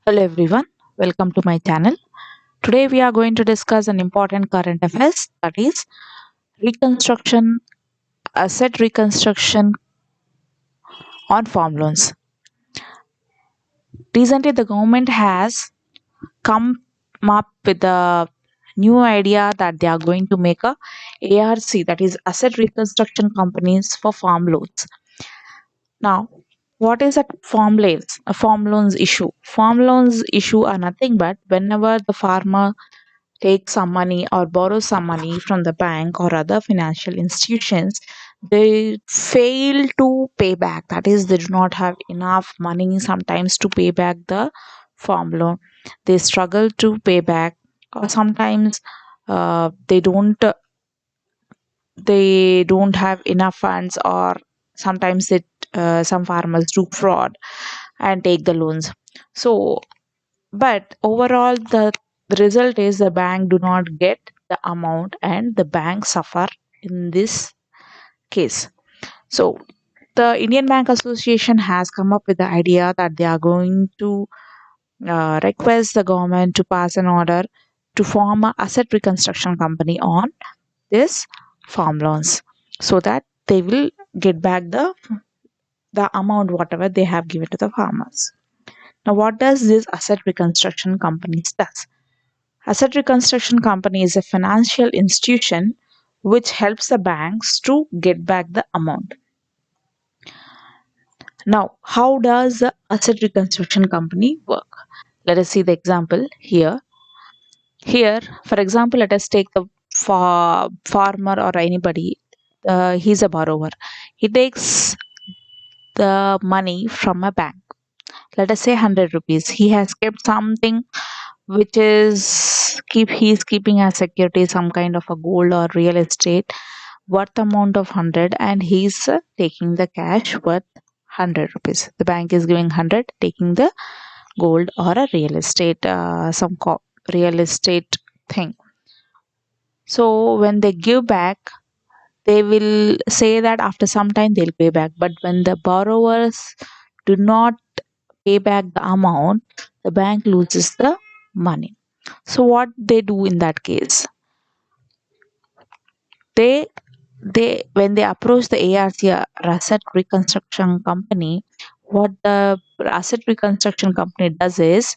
Hello everyone, welcome to my channel. Today we are going to discuss an important current affairs, that is reconstruction, asset reconstruction on farm loans. Recently the government has come up with a new idea that they are going to make a ARC, that is asset reconstruction companies for farm loans. Now, what is a farm loans? A farm loans issue. Farm loans issue are nothing but whenever the farmer take some money or borrow some money from the bank or other financial institutions, they fail to pay back. That is, they do not have enough money sometimes to pay back the farm loan. They struggle to pay back, or sometimes they don't have enough funds, or sometimes some farmers do fraud and take the loans. So but overall, the result is the bank do not get the amount and the bank suffer in this case. So the Indian Bank Association has come up with the idea that they are going to request the government to pass an order to form a asset reconstruction company on this farm loans, so that they will get back the amount whatever they have given to the farmers. Now, what does this asset reconstruction companies does? Asset reconstruction company is a financial institution which helps the banks to get back the amount. Now, how does the asset reconstruction company work? Let us see the example here. Here, for example, let us take the farmer or anybody. He's a borrower. He takes the money from a bank. Let us say 100 rupees. He has kept something which is he's keeping as security some kind of a gold or real estate worth amount of 100, and he's taking the cash worth 100 rupees. The bank is giving 100, taking the gold or a real estate, real estate thing. So when they give back, they will say that after some time they'll pay back. But when the borrowers do not pay back the amount, the bank loses the money. So what they do in that case? They they when they approach the ARC, asset reconstruction company, what the asset reconstruction company does is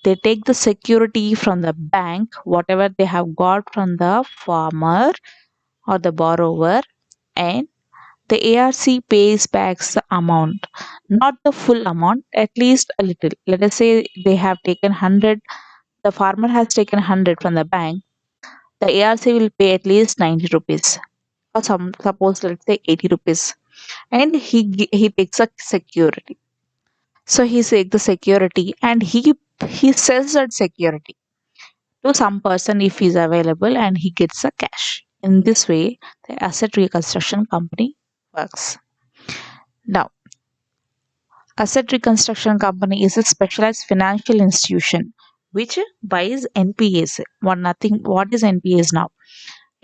they take the security from the bank, whatever they have got from the farmer or the borrower, and the ARC pays back the amount, not the full amount, at least a little. Let us say they have taken 100, the farmer has taken 100 from the bank, the ARC will pay at least 90 rupees, or suppose let's say 80 rupees, and he takes a security. So he takes the security and he sells that security to some person if he's available, and he gets the cash. In this way, the asset reconstruction company works. Now, asset reconstruction company is a specialized financial institution which buys NPAs. What is NPAs now?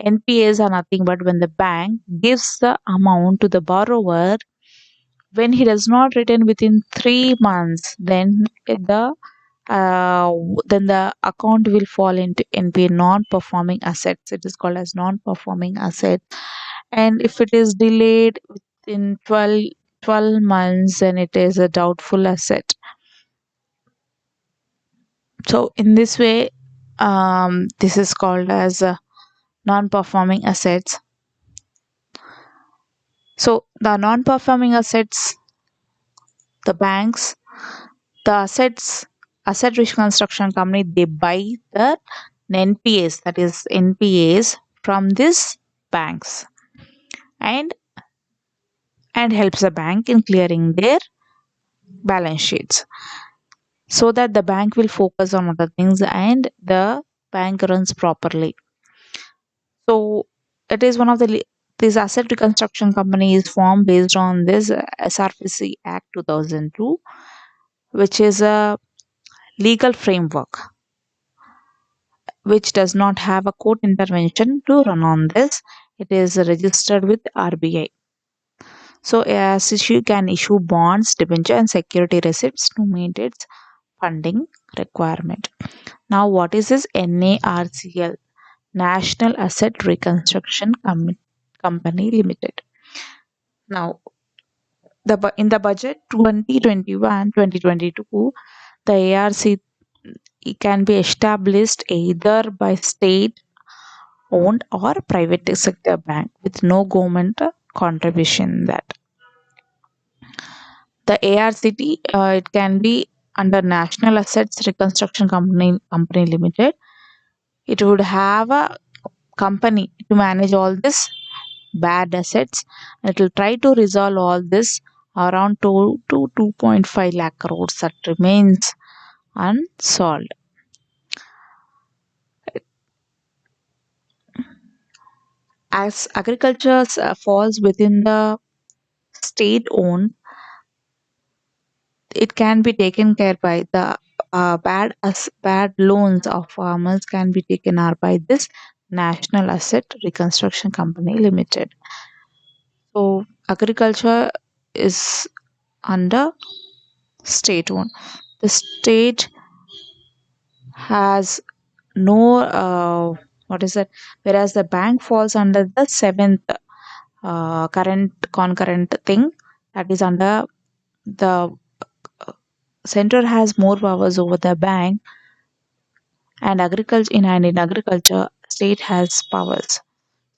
NPAs are nothing but when the bank gives the amount to the borrower. When he does not return within 3 months, then the account will fall into NPA, non-performing assets. It is called as non-performing asset. And if it is delayed within 12 months, then it is a doubtful asset. So in this way, this is called as non-performing assets. So the non-performing assets, the banks, the asset reconstruction company, they buy the NPAs, that is NPAs from these banks, and helps the bank in clearing their balance sheets, so that the bank will focus on other things and the bank runs properly. So it is one of this asset reconstruction company is formed based on this SRPC Act 2002, which is a legal framework which does not have a court intervention to run on this. It is registered with RBI. So as issue can issue bonds, debenture and security receipts to meet its funding requirement. Now, what is this NARCL? National Asset Reconstruction Company Limited. Now, in the budget 2021-2022, the ARC it can be established either by state owned or private sector bank with no government contribution in that. The ARCT it can be under National Assets Reconstruction Company Limited. It would have a company to manage all this bad assets. It will try to resolve all this around 2 to 2.5 lakh crores that remains unsolved. As agriculture falls within the state owned, it can be taken care by the bad loans of farmers can be taken care by this National Asset Reconstruction Company Limited. So agriculture is under state owned. The state has no what is it? Whereas the bank falls under the seventh current concurrent thing, that is under the center has more powers over the bank, and in agriculture state has powers.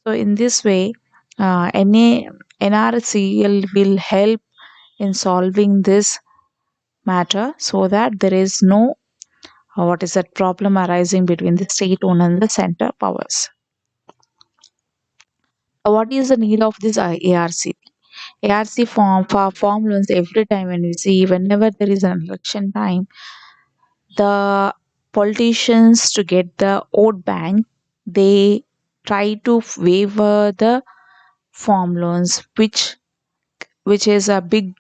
So in this way, NRCL will help in solving this matter so that there is no what is that problem arising between the state owned and the center powers. What is the need of this ARC? ARC form loans every time when we see whenever there is an election time, the politicians to get the vote bank, they try to waiver the farm loans, which is a big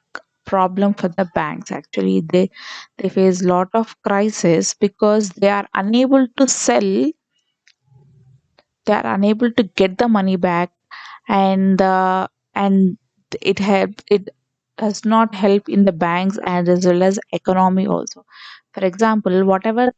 problem for the banks. Actually, they face lot of crisis because they are unable to get the money back, and and it does not help in the banks and as well as economy also. For example, whatever